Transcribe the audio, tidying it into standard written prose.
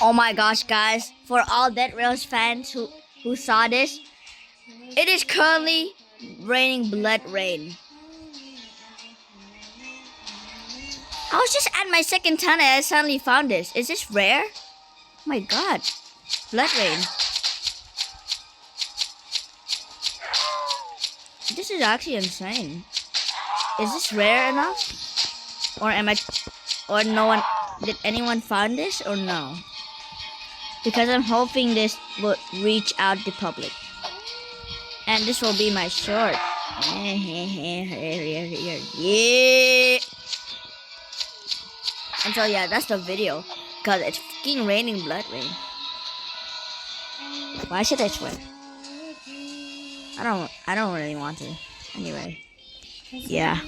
Oh my gosh, guys! For all Dead Rails fans who saw this, it is currently raining blood rain. I was just at my second tunnel and I suddenly found this. Is this rare? Oh my god. Blood rain. This is actually insane. Is this rare enough? Or no one, did anyone find this or no? Because I'm hoping this will reach out the public. And this will be my short. Yeah. And so yeah, that's the video. Cause it's fucking raining blood rain. Why should I swear? I don't really want to. Anyway. Yeah.